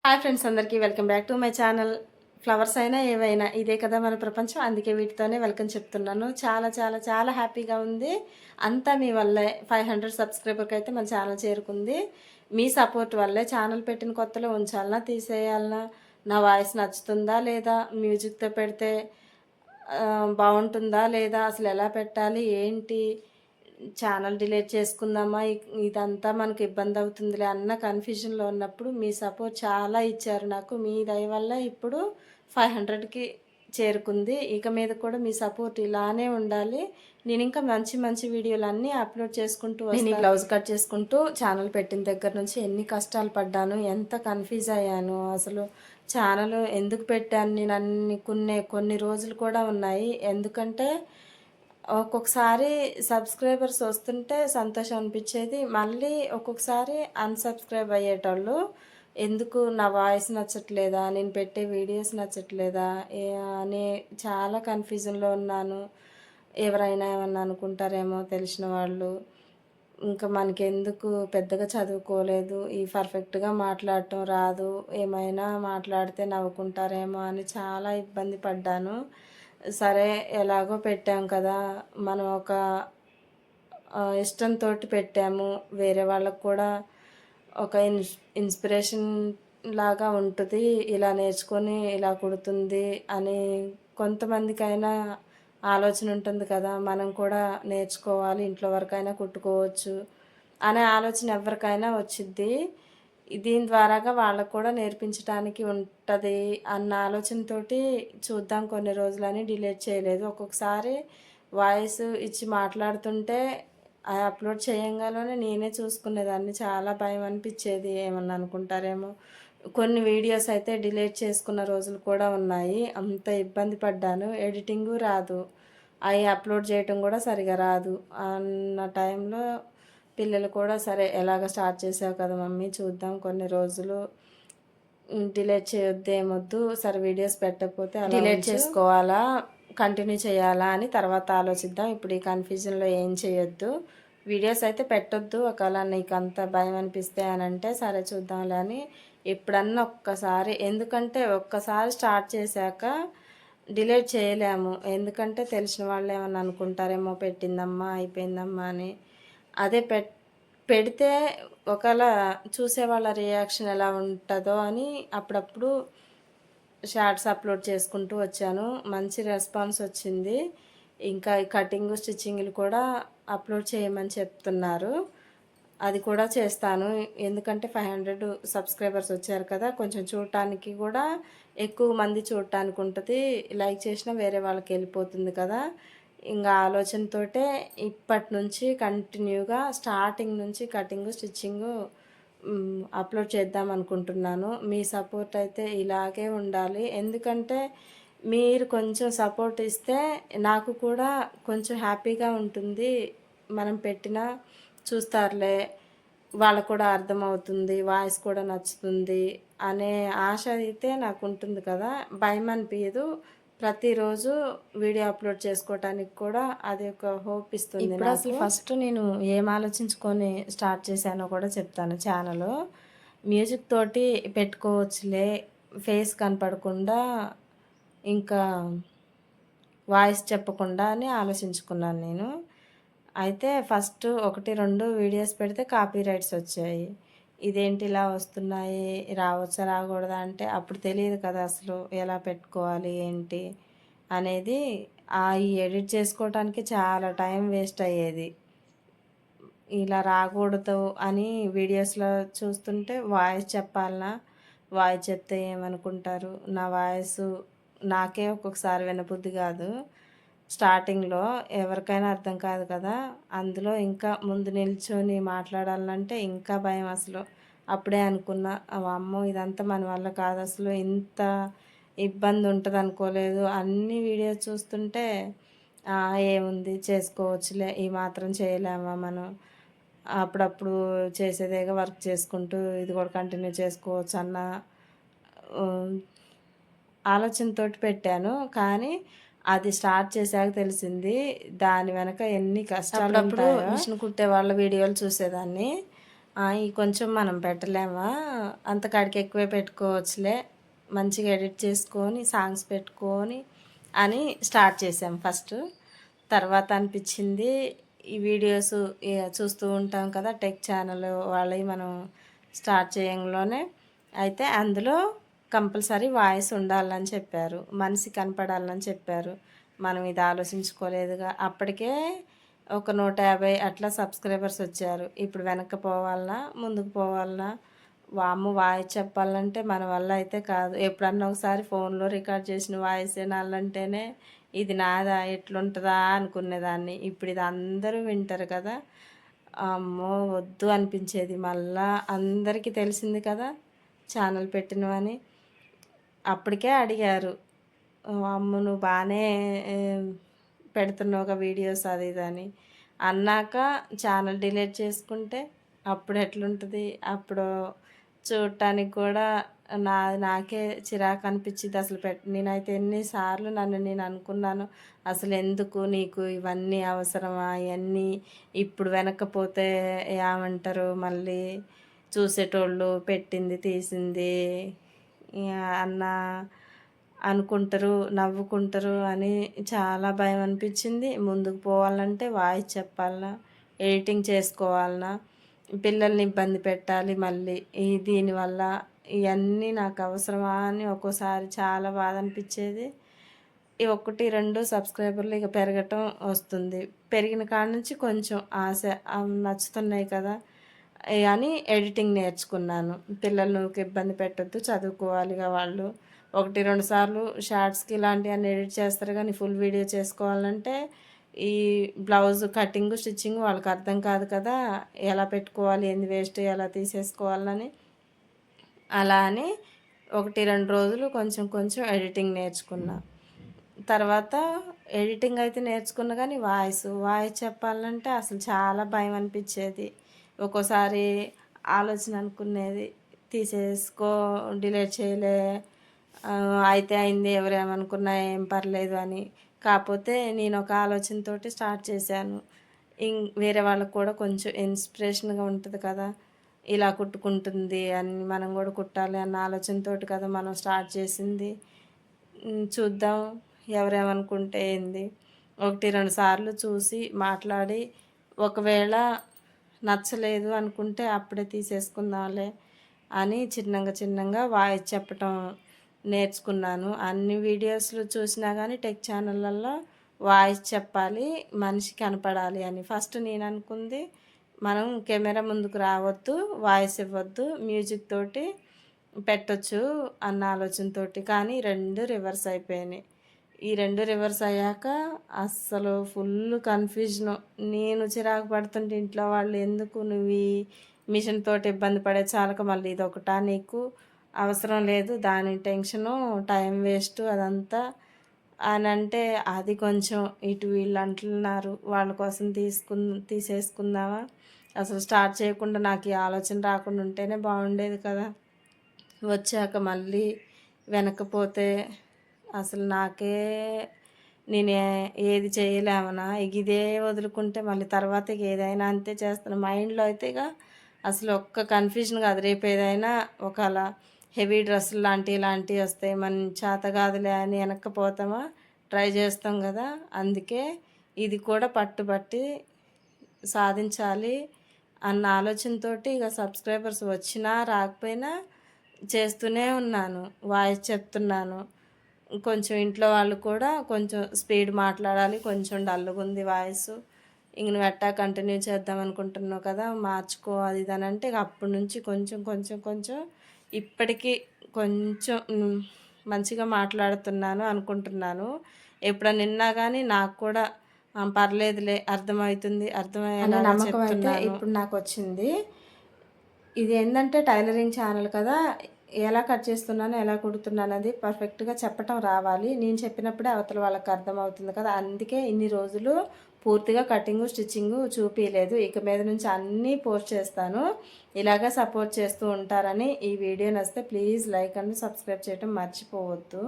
Hi friends, అందరికీ welcome back to my channel. Flowers అయినా ఏవైనా ఇదే కదా మన ప్రపంచం. అందుకే వీటితోనే వెల్కమ్ చెప్తున్నాను. చాలా చాలా చాలా హ్యాపీగా ఉంది. అంతా మీ వల్లే. 500 సబ్స్క్రైబర్కి అయితే మన ఛానల్ చేరుకుంది. మీ సపోర్ట్ వల్లే. ఛానల్ పెట్టిన కొత్తలో ఉంచాలనా తీసేయాలనా, నా వాయిస్ నచ్చుతుందా లేదా, మ్యూజిక్తో పెడితే బాగుంటుందా లేదా, అసలు ఎలా పెట్టాలి ఏంటి, ఛానల్ డిలీట్ చేసుకుందామా, ఇదంతా మనకు ఇబ్బంది అవుతుందిలే అన్న కన్ఫ్యూజన్లో ఉన్నప్పుడు మీ సపోర్ట్ చాలా ఇచ్చారు నాకు. మీ దయ వల్ల ఇప్పుడు 500కి చేరుకుంది. ఇక మీద కూడా మీ సపోర్ట్ ఇలానే ఉండాలి. నేను ఇంకా మంచి మంచి వీడియోలు అన్నీ అప్లోడ్ చేసుకుంటూ వస్తాను. నేను బ్లౌజ్ కట్ చేసుకుంటూ ఛానల్ పెట్టిన దగ్గర నుంచి ఎన్ని కష్టాలు పడ్డాను, ఎంత కన్ఫ్యూజ్ అయ్యాను. అసలు ఛానల్ ఎందుకు పెట్టాను నేను కొన్ని రోజులు కూడా ఉన్నాయి. ఎందుకంటే ఒక్కొక్కసారి సబ్స్క్రైబర్స్ వస్తుంటే సంతోషం అనిపించేది. మళ్ళీ ఒక్కొక్కసారి అన్సబ్స్క్రైబ్ అయ్యేటోళ్ళు. ఎందుకు నా వాయిస్ నచ్చట్లేదా, నేను పెట్టే వీడియోస్ నచ్చట్లేదా అని చాలా కన్ఫ్యూజన్లో ఉన్నాను. ఎవరైనా ఏమన్నా అనుకుంటారేమో తెలిసిన వాళ్ళు. ఇంకా మనకెందుకు, పెద్దగా చదువుకోలేదు, ఈ పర్ఫెక్ట్గా మాట్లాడటం రాదు, ఏమైనా మాట్లాడితే నవ్వుకుంటారేమో అని చాలా ఇబ్బంది పడ్డాను. సరే ఎలాగో పెట్టాం కదా, మనం ఒక ఇష్టంతో పెట్టాము. వేరే వాళ్ళకు కూడా ఒక ఇన్స్పిరేషన్ లాగా ఉంటుంది. ఇలా నేర్చుకొని ఇలా కుడుతుంది అని కొంతమందికైనా ఆలోచన ఉంటుంది కదా, మనం కూడా నేర్చుకోవాలి, ఇంట్లో వరకైనా కుట్టుకోవచ్చు అనే ఆలోచన ఎవరికైనా వచ్చిద్ది. దీని ద్వారాగా వాళ్ళకు కూడా నేర్పించడానికి ఉంటుంది అన్న ఆలోచనతోటి చూద్దాం కొన్ని రోజులని డిలీట్ చేయలేదు. ఒక్కొక్కసారి వాయిస్ ఇచ్చి మాట్లాడుతుంటే అప్లోడ్ చేయంగానే నేనే చూసుకునేదాన్ని. చాలా భయం అనిపించేది, ఏమన్నా అనుకుంటారేమో. కొన్ని వీడియోస్ అయితే డిలీట్ చేసుకున్న రోజులు కూడా ఉన్నాయి. అంత ఇబ్బంది పడ్డాను. ఎడిటింగు రాదు, అవి అప్లోడ్ చేయటం కూడా సరిగా రాదు అన్న టైంలో పిల్లలు కూడా సరే ఎలాగ స్టార్ట్ చేసావు కదా మమ్మీ, చూద్దాం కొన్ని రోజులు, డిలీట్ చేయొద్దు ఏమొద్దు, సరే వీడియోస్ పెట్టకపోతే డిలీట్ చేసుకోవాలా కంటిన్యూ చేయాలా అని తర్వాత ఆలోచిద్దాం, ఇప్పుడు ఈ కన్ఫ్యూజన్లో ఏం చేయొద్దు, వీడియోస్ అయితే పెట్టొద్దు, ఒకవేళ నీకు అంత భయం అనిపిస్తే అని అంటే సరే చూద్దాంలే అని ఎప్పుడన్నా ఒక్కసారి. ఎందుకంటే ఒక్కసారి స్టార్ట్ చేశాక డిలీట్ చేయలేము. ఎందుకంటే తెలిసిన వాళ్ళు ఏమన్నా అనుకుంటారేమో, పెట్టిందమ్మా అయిపోయిందమ్మా అని. అదే పెడితే ఒకవేళ చూసేవాళ్ళ రియాక్షన్ ఎలా ఉంటుందో అని అప్పుడప్పుడు షార్ట్స్ అప్లోడ్ చేసుకుంటూ వచ్చాను. మంచి రెస్పాన్స్ వచ్చింది. ఇంకా కటింగ్ స్టిచ్చింగ్లు కూడా అప్లోడ్ చేయమని చెప్తున్నారు. అది కూడా చేస్తాను. ఎందుకంటే 500 సబ్స్క్రైబర్స్ వచ్చారు కదా, కొంచెం చూడటానికి కూడా ఎక్కువ మంది చూడటానికి ఉంటుంది. లైక్ చేసినా వేరే వాళ్ళకి వెళ్ళిపోతుంది కదా. ఇంకా ఆలోచనతోటే ఇప్పటి నుంచి కంటిన్యూగా స్టార్టింగ్ నుంచి కటింగ్ స్టిచ్చింగ్ అప్లోడ్ చేద్దాం అనుకుంటున్నాను. మీ సపోర్ట్ అయితే ఇలాగే ఉండాలి. ఎందుకంటే మీరు కొంచెం సపోర్ట్ ఇస్తే నాకు కూడా కొంచెం హ్యాపీగా ఉంటుంది. మనం పెట్టినా చూస్తారులే, వాళ్ళకు కూడా అర్థమవుతుంది, వాయిస్ కూడా నచ్చుతుంది అనే ఆశ అయితే నాకు ఉంటుంది కదా. భయం అనిపించదు. ప్రతిరోజు వీడియో అప్లోడ్ చేసుకోవటానికి కూడా అది ఒక హోప్ ఇస్తుంది. ఇప్పుడు అసలు ఫస్ట్ నేను ఏం ఆలోచించుకొని స్టార్ట్ చేశానో కూడా చెప్తాను. ఛానల్ మ్యూజిక్ తోటి పెట్టుకోవచ్చులే, ఫేస్ కనపడకుండా, ఇంకా వాయిస్ చెప్పకుండా అని ఆలోచించుకున్నాను నేను. అయితే ఫస్ట్ 1-2 వీడియోస్ పెడితే కాపీ రైట్స్ వచ్చాయి. ఇదేంటి ఇలా వస్తున్నాయి, రావచ్చా రాకూడదా అంటే అప్పుడు తెలియదు కదా అసలు ఎలా పెట్టుకోవాలి ఏంటి అనేది. ఈ ఎడిట్ చేసుకోవటానికి చాలా టైం వేస్ట్ అయ్యేది. ఇలా రాకూడదు అని వీడియోస్లో చూస్తుంటే వాయిస్ చెప్పాలనా, వాయిస్ చెప్తే ఏమనుకుంటారు, నా వాయిస్ నాకే ఒక్కొక్కసారి వినబుద్ధి కాదు. స్టార్టింగ్లో ఎవరికైనా అర్థం కాదు కదా, అందులో ఇంకా ముందు నిల్చొని మాట్లాడాలంటే ఇంకా భయం. అసలు అప్పుడే అనుకున్నా, అమ్మో ఇదంతా మన వల్ల కాదు, అసలు ఇంత ఇబ్బంది ఉంటుంది అనుకోలేదు. అన్ని వీడియోస్ చూస్తుంటే ఏముంది చేసుకోవచ్చులే, ఈ మాత్రం చేయలేమా మనం, అప్పుడప్పుడు చేసేదేగా వర్క్ చేసుకుంటూ ఇది కూడా కంటిన్యూ చేసుకోవచ్చు అన్న ఆలోచనతోటి పెట్టాను. కానీ అది స్టార్ట్ చేశాక తెలిసింది దాని వెనక ఎన్ని కష్టాలు ఉంటాయో. మిషన్ కుట్టే వాళ్ళ వీడియోలు చూసేదాన్ని. ఈ కొంచెం మనం పెట్టలేమా? అంతకాడికి ఎక్కువే పెట్టుకోవచ్చులే. మంచిగా ఎడిట్ చేసుకొని, సాంగ్స్ పెట్టుకొని అని స్టార్ట్ చేసాం ఫస్టు. తర్వాత అనిపిచ్చింది ఈ వీడియోస్ చూస్తూ ఉంటాం కదా! టెక్ ఛానల్ వాళ్ళయి మనం స్టార్ట్ చేయంలోనే అయితే అందులో కంపల్సరీ వాయిస్ ఉండాలని చెప్పారు. మనిషి కనపడాలని చెప్పారు. మనం ఇది ఆలోచించుకోలేదుగా. అప్పటికే ఒక 150 అట్లా సబ్స్క్రైబర్స్ వచ్చారు. ఇప్పుడు వెనక్కి పోవాలనా? ముందుకు పోవాలనా? వామ్మో! వాయిస్ చెప్పాలంటే మన వల్ల అయితే కాదు. ఎప్పుడన్నా ఒకసారి ఫోన్‌లో రికార్డ్ చేసిన వాయిస్ వినాలంటేనే ఇది నాదా? ఎట్లుంటదా? అనుకునేదాన్ని. ఇప్పుడు ఇది అందరూ వింటారు కదా! అమ్మో! వద్దు అనిపించేది. మళ్ళా అందరికీ తెలిసింది కదా! ఛానల్ పెట్టినవని. అప్పటికే అడిగారు. అమ్మో! నువ్వు బానే పెడుతున్నావుగా వీడియోస్ అది ఇది అని. అన్నాక ఛానల్ డిలీట్ చేసుకుంటే అప్పుడు ఎట్లుంటది? అప్పుడు చూడటానికి కూడా నాకే చిరాకు అనిపించిద్ది. అసలు నేనైతే ఎన్ని సార్లు నన్ను నేను అనుకున్నాను. అసలెందుకు నీకు ఇవన్నీ అవసరమా? ఇయన్నీ ఇప్పుడు వెనక్కపోతే ఏమంటారు? మళ్ళీ చూసేటోళ్ళు పెట్టింది, తీసింది అన్న అనుకుంటారు, నవ్వుకుంటారు అని చాలా భయం అనిపించింది. ముందుకు పోవాలంటే వాయిస్ చెప్పాలనా? ఎడిటింగ్ చేసుకోవాలనా? పిల్లల్ని ఇబ్బంది పెట్టాలి మళ్ళీ. దీనివల్ల ఇవన్నీ నాకు అవసరమా అని ఒక్కోసారి చాలా బాధ అనిపించేది. ఈ 1, 2 సబ్స్క్రైబర్లు ఇక పెరగటం వస్తుంది. పెరిగిన కాడ నుంచి కొంచెం ఆశ నచ్చుతున్నాయి కదా అని ఎడిటింగ్ నేర్చుకున్నాను. పిల్లల్ని ఊరికే ఇబ్బంది పెట్టొద్దు, చదువుకోవాలిగా వాళ్ళు. 1, 2 సార్లు షార్ట్స్‌కి ఇలాంటివన్నీ ఎడిట్ చేస్తారు కానీ ఫుల్ వీడియో చేసుకోవాలంటే ఈ బ్లౌజ్ కటింగు, స్టిచ్చింగ్ వాళ్ళకి అర్థం కాదు కదా! ఎలా పెట్టుకోవాలి, ఏంది వేస్ట్ ఎలా తీసేసుకోవాలని. అలా అని 1, 2 రోజులు కొంచెం కొంచెం ఎడిటింగ్ నేర్చుకున్నా. తర్వాత ఎడిటింగ్ అయితే నేర్చుకున్నా కానీ వాయిస్ చెప్పాలంటే అసలు చాలా భయం అనిపించేది. ఒక్కోసారి ఆలోచన అనుకునేది డిలీట్ చేయలే అయితే అయింది ఎవరేమనుకున్నా ఏం పర్లేదు అని. కాకపోతే నేను ఒక ఆలోచనతోటి స్టార్ట్ చేశాను. వేరే వాళ్ళకి కూడా కొంచెం ఇన్స్పిరేషన్‌గా ఉంటుంది కదా! ఇలా కుట్టుకుంటుంది అని మనం కూడా కుట్టాలి అన్న ఆలోచనతోటి కదా మనం స్టార్ట్ చేసింది. చూద్దాం ఎవరేమనుకుంటే ఏంది. 1, 2 సార్లు చూసి మాట్లాడి ఒకవేళ నచ్చలేదు అనుకుంటే అప్పుడే తీసేసుకుందాంలే అని చిన్నంగా వాయిస్ చెప్పటం నేర్చుకున్నాను. అన్ని వీడియోస్‌లు చూసినా కానీ టెక్ ఛానళ్ళల్లో వాయిస్ చెప్పాలి, మనిషి కనపడాలి అని. ఫస్ట్ నేను అనుకుంది మనం కెమెరా ముందుకు రావద్దు, వాయిస్ ఇవ్వద్దు, మ్యూజిక్ తోటి పెట్టొచ్చు అన్న ఆలోచనతోటి. కానీ 2 రివర్స్ అయిపోయినాయి. ఈ 2 రివర్స్ అయ్యాక అస్సలు ఫుల్ కన్ఫ్యూజను. నేను చిరాకు పడుతుంటే ఇంట్లో వాళ్ళు ఎందుకు నువ్వు ఈ మిషన్ తోటి ఇబ్బంది పడే చాలక మళ్ళీ ఇదొకటా నీకు అవసరం లేదు, దాని టెన్షను టైం వేస్ట్ అదంతా అని అంటే అది కొంచెం ఇటు వీళ్ళు అంటున్నారు వాళ్ళ కోసం తీసేసుకుందామా, అసలు స్టార్ట్ చేయకుండా నాకు ఈ ఆలోచన రాకుండా ఉంటేనే బాగుండేది కదా. వచ్చాక మళ్ళీ వెనకపోతే అసలు నాకే నేను ఏది చేయలేమనా ఇదే వదులుకుంటే మళ్ళీ తర్వాత ఏదైనా అంతే చేస్తాను మైండ్లో అయితే ఇక అసలు ఒక్క కన్ఫ్యూజన్ కాదు. రేపు ఏదైనా ఒకవేళ హెవీ డ్రెస్సులు ఇలాంటివి వస్తాయి మన చేత కాదులే అని వెనక్కపోతామా ట్రై చేస్తాం కదా. అందుకే ఇది కూడా పట్టుబట్టి సాధించాలి అన్న ఆలోచనతోటి ఇక సబ్స్క్రైబర్స్ వచ్చినా రాకపోయినా చేస్తూనే ఉన్నాను, వాయిస్ చెప్తున్నాను. కొంచెం ఇంట్లో వాళ్ళు కూడా కొంచెం స్పీడ్ మాట్లాడాలి, కొంచెం డల్గా ఉంది వాయిస్, ఇంక నువ్వు ఎట్టా కంటిన్యూ చేద్దాం అనుకుంటున్నావు కదా మార్చుకో అది ఇది అని అంటే అప్పటి నుంచి కొంచెం ఇప్పటికీ కొంచెం మంచిగా మాట్లాడుతున్నాను అనుకుంటున్నాను. ఎప్పుడన్నా నిన్నా కానీ నాకు కూడా పర్లేదులే అర్థమవుతుంది, అర్థమయ్యేలాగా నమ్మకం అయితే ఇప్పుడు నాకు వచ్చింది. ఇది ఏంటంటే టైలరింగ్ ఛానల్ కదా, ఎలా కట్ చేస్తున్నాను ఎలా కుడుతున్నాను అనేది పర్ఫెక్ట్గా చెప్పటం రావాలి. నేను చెప్పినప్పుడే అవతల వాళ్ళకి అర్థమవుతుంది కదా. అందుకే ఇన్ని రోజులు పూర్తిగా కటింగు స్టిచ్చింగు చూపించలేదు. ఇక మీద నుంచి అన్నీ పోస్ట్ చేస్తాను. ఇలాగా సపోర్ట్ చేస్తూ ఉంటారని ఈ వీడియో నచ్చితే ప్లీజ్ లైక్ అండ్ సబ్స్క్రైబ్ చేయడం మర్చిపోవద్దు.